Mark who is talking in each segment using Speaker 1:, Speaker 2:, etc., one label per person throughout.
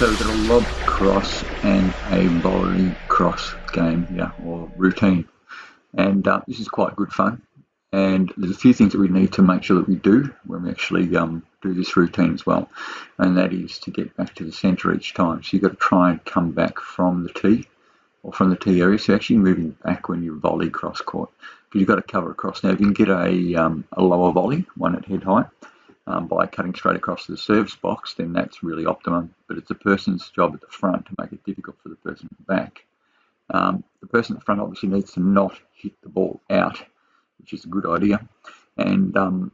Speaker 1: So we've got a lob cross and a volley cross game, or routine. And this is quite good fun. And there's a few things that we need to make sure that we do when we actually do this routine as well. And that is to get back to the centre each time. So you've got to try and come back from the tee or from the tee area. So actually moving back when you volley cross court, because you've got to cover across. Now, if you can get a lower volley, one at head height, by cutting straight across to the service box, then that's really optimum. But it's the person's job at the front to make it difficult for the person at the back. The person at the front obviously needs to not hit the ball out, which is a good idea. And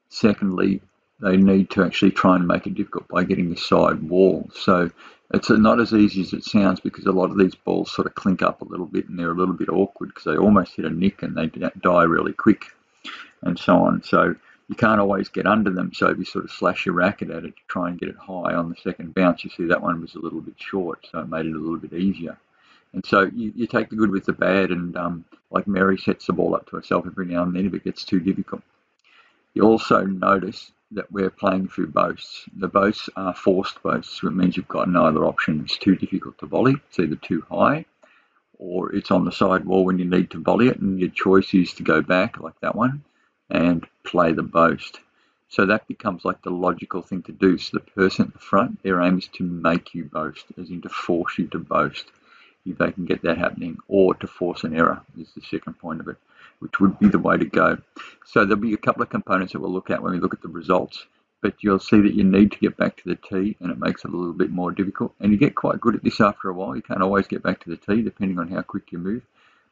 Speaker 1: secondly, they need to actually try and make it difficult by getting the side wall. So it's not as easy as it sounds, because a lot of these balls sort of clink up a little bit and they're a little bit awkward because they almost hit a nick and they die really quick and so on. So you can't always get under them. So if you sort of slash your racket at it to try and get it high on the second bounce, you see that one was a little bit short, so it made it a little bit easier. And so you take the good with the bad, and like Mary sets the ball up to herself every now and then if it gets too difficult. You also notice that we're playing through boasts. The boasts are forced boasts, so it means you've got no other option. It's too difficult to volley. It's either too high or it's on the side wall when you need to volley it, and your choice is to go back like that one and play the boast. So that becomes like the logical thing to do. So the person at the front, their aim is to make you boast, as in to force you to boast, if they can get that happening, or to force an error is the second point of it, which would be the way to go. So there'll be a couple of components that we'll look at when we look at the results, but you'll see that you need to get back to the tee, and it makes it a little bit more difficult. And you get quite good at this after a while. You can't always get back to the tee depending on how quick you move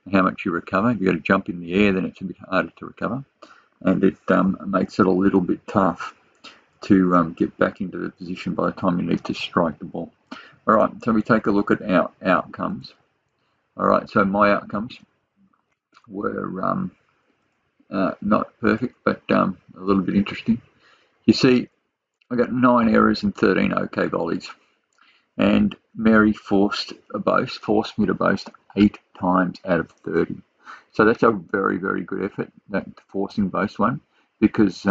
Speaker 1: and how much you recover. If you've got to jump in the air, then it's a bit harder to recover, and it makes it a little bit tough to get back into the position by the time you need to strike the ball. All right, so we take a look at our outcomes. All right, so my outcomes were not perfect, but a little bit interesting. You see, I got 9 errors and 13 okay volleys. And Mary forced me to boast 8 times out of 30. So that's a very, very good effort, that forcing boast one, because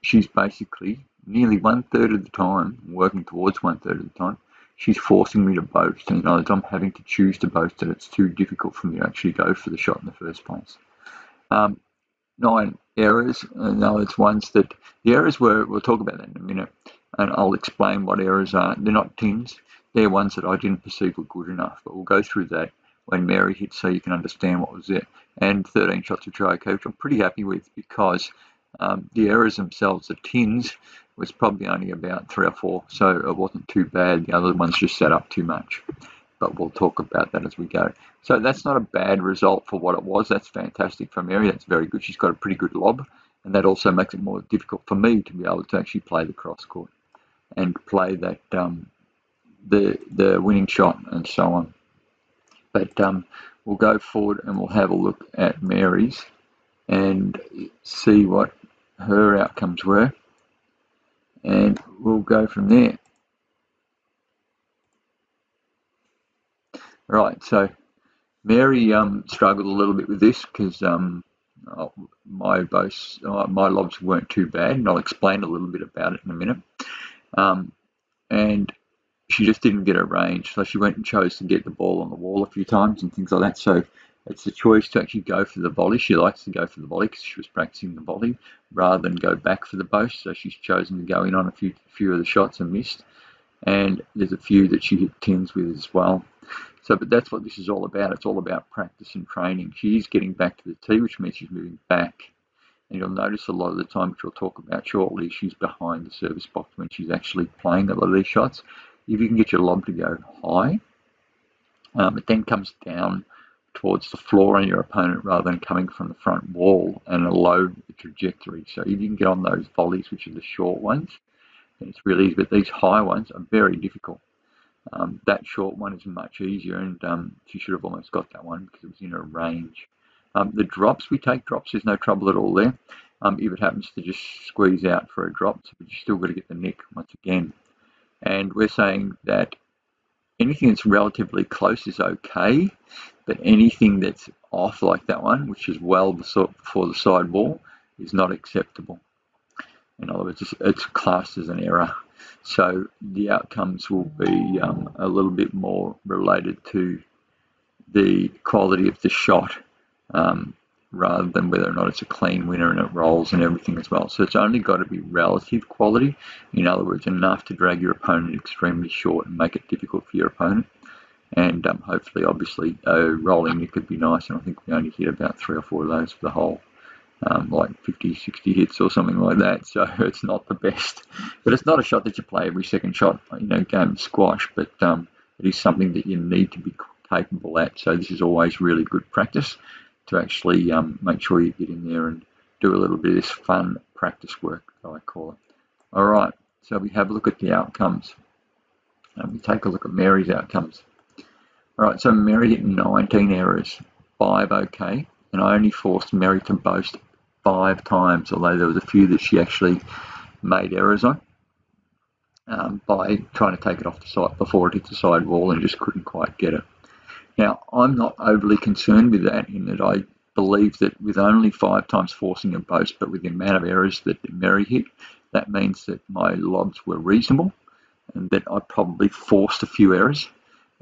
Speaker 1: she's basically nearly 1/3 of the time, working towards 1/3 of the time, she's forcing me to boast. And I'm having to choose to boast, and it's too difficult for me to actually go for the shot in the first place. 9 errors, no, it's ones that, the errors were, we'll talk about that in a minute, and I'll explain what errors are. They're not tins, they're ones that I didn't perceive were good enough, but we'll go through that when Mary hits, so you can understand what was it. And 13 shots which are okay, which I'm pretty happy with, because the errors themselves, the tins, was probably only about 3 or 4, so it wasn't too bad. The other ones just set up too much, but we'll talk about that as we go. So that's not a bad result for what it was. That's fantastic for Mary. That's very good. She's got a pretty good lob, and that also makes it more difficult for me to be able to actually play the cross court and play that the winning shot and so on. But we'll go forward and we'll have a look at Mary's and see what her outcomes were, and we'll go from there. Right, so Mary struggled a little bit with this, because my lobs weren't too bad, and I'll explain a little bit about it in a minute. And she just didn't get her range, so she went and chose to get the ball on the wall a few times and things like that. So it's a choice to actually go for the volley. She likes to go for the volley because she was practicing the volley rather than go back for the boast. So she's chosen to go in on a few of the shots and missed. And there's a few that she hit tins with as well. So, but that's what this is all about. It's all about practice and training. She is getting back to the tee, which means she's moving back. And you'll notice a lot of the time, which we'll talk about shortly, she's behind the service box when she's actually playing a lot of these shots. If you can get your lob to go high, it then comes down towards the floor on your opponent rather than coming from the front wall and a low trajectory. So if you can get on those volleys, which are the short ones, then it's really easy. But these high ones are very difficult. That short one is much easier, and she should have almost got that one because it was in her range. The drops, we take drops, there's no trouble at all there. If it happens to just squeeze out for a drop, but you still got to get the nick once again. And we're saying that anything that's relatively close is okay, but anything that's off like that one, which is well before the side wall, is not acceptable. In other words, it's classed as an error. So the outcomes will be a little bit more related to the quality of the shot rather than whether or not it's a clean winner and it rolls and everything as well. So it's only got to be relative quality. In other words, enough to drag your opponent extremely short and make it difficult for your opponent. And hopefully, obviously, a rolling nick could be nice. And I think we only hit about 3 or 4 of those for the hole. Like 50, 60 hits or something like that. So it's not the best. But it's not a shot that you play every second shot, game of squash. But it is something that you need to be capable at. So this is always really good practice to actually make sure you get in there and do a little bit of this fun practice work, I call it. All right, so we have a look at the outcomes. We take a look at Mary's outcomes. All right, so Mary hit 19 errors, 5 okay, and I only forced Mary to boast 5 times, although there was a few that she actually made errors on by trying to take it off the side before it hit the side wall and just couldn't quite get it. Now, I'm not overly concerned with that in that I believe that with only 5 times forcing a boast, but with the amount of errors that Mary hit, that means that my lobs were reasonable and that I probably forced a few errors.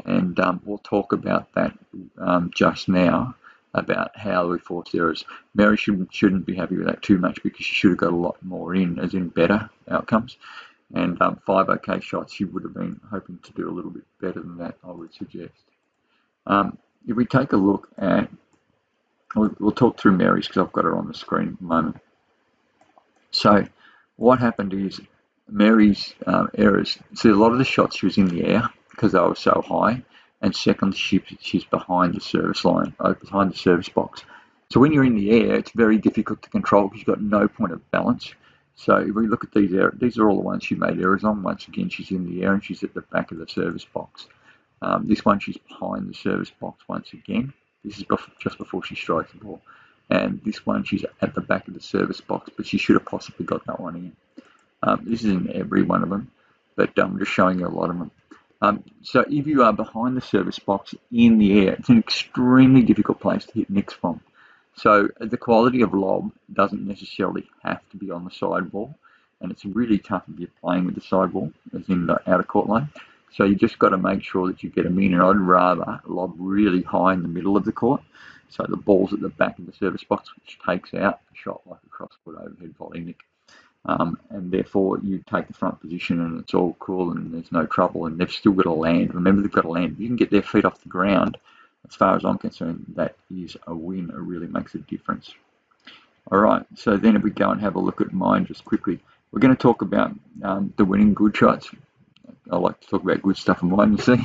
Speaker 1: And we'll talk about that just now, about how we force errors. Mary shouldn't be happy with that too much because she should have got a lot more in, as in better outcomes. And 5 okay shots, she would have been hoping to do a little bit better than that, I would suggest. If we take a look at, we'll talk through Mary's because I've got her on the screen at the moment. So what happened is Mary's errors, see a lot of the shots she was in the air because they were so high, and secondly she's behind the service line, behind the service box. So when you're in the air, it's very difficult to control because you've got no point of balance. So if we look at these errors, these are all the ones she made errors on. Once again, she's in the air and she's at the back of the service box. This one, she's behind the service box once again. This is just before she strikes the ball. And this one, she's at the back of the service box, but she should have possibly got that one in. This is in every one of them, but I'm just showing you a lot of them. So if you are behind the service box in the air, it's an extremely difficult place to hit nicks from. So the quality of lob doesn't necessarily have to be on the sidewall, and it's really tough if you're playing with the sidewall, as in the outer court line. So you just got to make sure that you get them in, and I'd rather lob really high in the middle of the court, so the ball's at the back of the service box, which takes out a shot like a cross-court overhead volley nick. And therefore you take the front position and it's all cool and there's no trouble, and they've still got to land. Remember, they've got to land. If you can get their feet off the ground, as far as I'm concerned, that is a win. It really makes a difference. All right, so then if we go and have a look at mine just quickly, we're going to talk about the winning good shots. I like to talk about good stuff in mine, you see.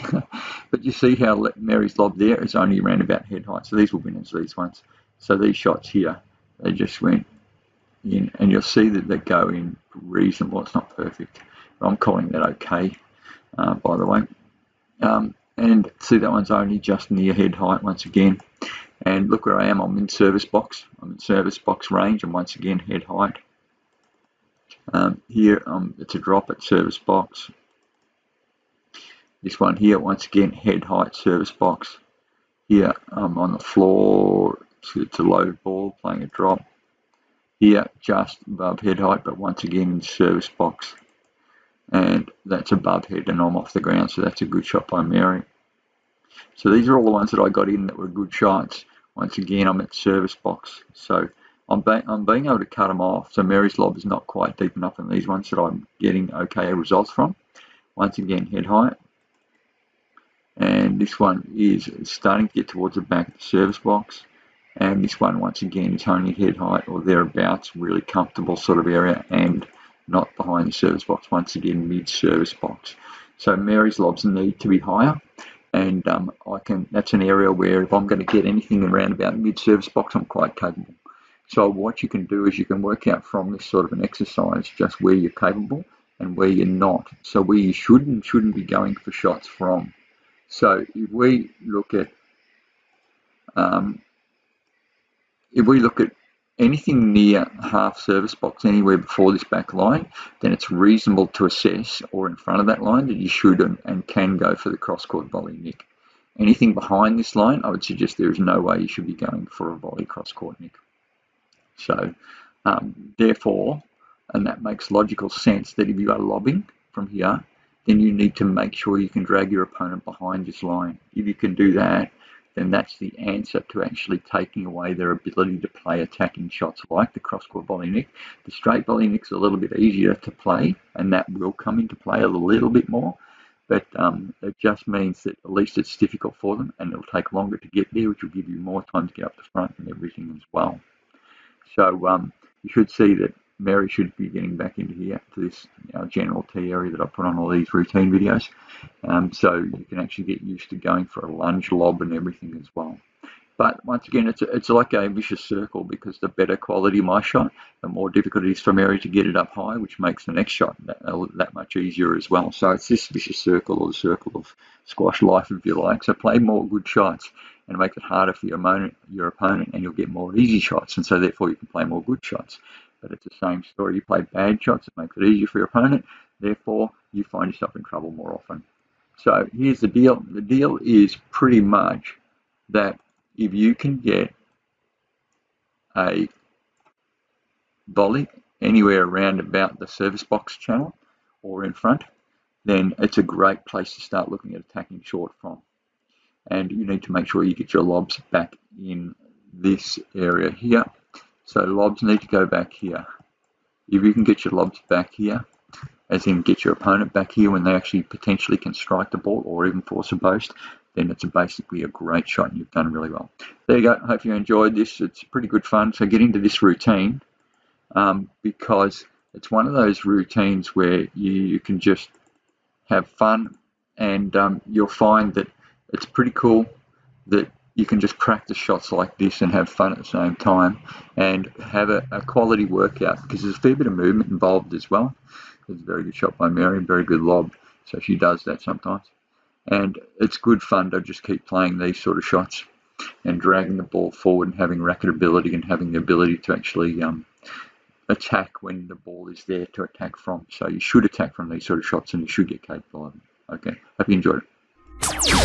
Speaker 1: But you see how Mary's lob there is only around about head height. So these were winners, these ones. So these shots here, they just went in, and you'll see that they go in reasonable. It's not perfect, but I'm calling that okay, by the way. And see, that one's only just near head height once again. And look where I am. I'm in service box. I'm in service box range, and once again head height. Here it's a drop at service box. This one here, once again, head height service box. Here on the floor, it's a low ball playing a drop. Here, just above head height, but once again in service box. And that's above head, and I'm off the ground, so that's a good shot by Mary. So these are all the ones that I got in that were good shots. Once again, I'm at service box. So I'm being able to cut them off. So Mary's lob is not quite deep enough in these ones that I'm getting okay results from. Once again, head height. And this one is starting to get towards the back of the service box. And this one, once again, is only head height or thereabouts, really comfortable sort of area, and not behind the service box. Once again, mid-service box. So Mary's lobs need to be higher, and that's an area where if I'm going to get anything around about mid-service box, I'm quite capable. So what you can do is you can work out from this sort of an exercise just where you're capable and where you're not. So where you should and shouldn't be going for shots from. So if we look at anything near half service box, anywhere before this back line, then it's reasonable to assess, or in front of that line, that you should and can go for the cross-court volley nick. Anything behind this line, I would suggest there is no way you should be going for a volley cross-court nick. So therefore, and that makes logical sense, that if you are lobbing from here, then you need to make sure you can drag your opponent behind this line. If you can do that, then that's the answer to actually taking away their ability to play attacking shots like the cross-court volley nick. The straight volley nick's a little bit easier to play, and that will come into play a little bit more, but it just means that at least it's difficult for them, and it'll take longer to get there, which will give you more time to get up the front and everything as well. So you should see that Mary should be getting back into here to this general tee area that I put on all these routine videos. So you can actually get used to going for a lunge lob and everything as well. But once again, it's like a vicious circle, because the better quality my shot, the more difficult it is for Mary to get it up high, which makes the next shot that much easier as well. So it's this vicious circle, or the circle of squash life, if you like. So play more good shots and make it harder for your opponent, and you'll get more easy shots, and so therefore you can play more good shots. But it's the same story. You play bad shots, it makes it easier for your opponent, therefore you find yourself in trouble more often. So here's the deal. The deal is pretty much that if you can get a volley anywhere around about the service box channel or in front, then it's a great place to start looking at attacking short from. And you need to make sure you get your lobs back in this area here. So lobs need to go back here. If you can get your lobs back here, as in get your opponent back here when they actually potentially can strike the ball or even force a post, then it's basically a great shot and you've done really well. There you go. I hope you enjoyed this. It's pretty good fun. So get into this routine because it's one of those routines where you can just have fun, and you'll find that it's pretty cool that you can just practice shots like this and have fun at the same time and have a quality workout, because there's a fair bit of movement involved as well. It's a very good shot by Mary, very good lob, so she does that sometimes. And it's good fun to just keep playing these sort of shots and dragging the ball forward and having racket ability and having the ability to actually attack when the ball is there to attack from. So you should attack from these sort of shots and you should get capable of them. Okay, hope you enjoyed it.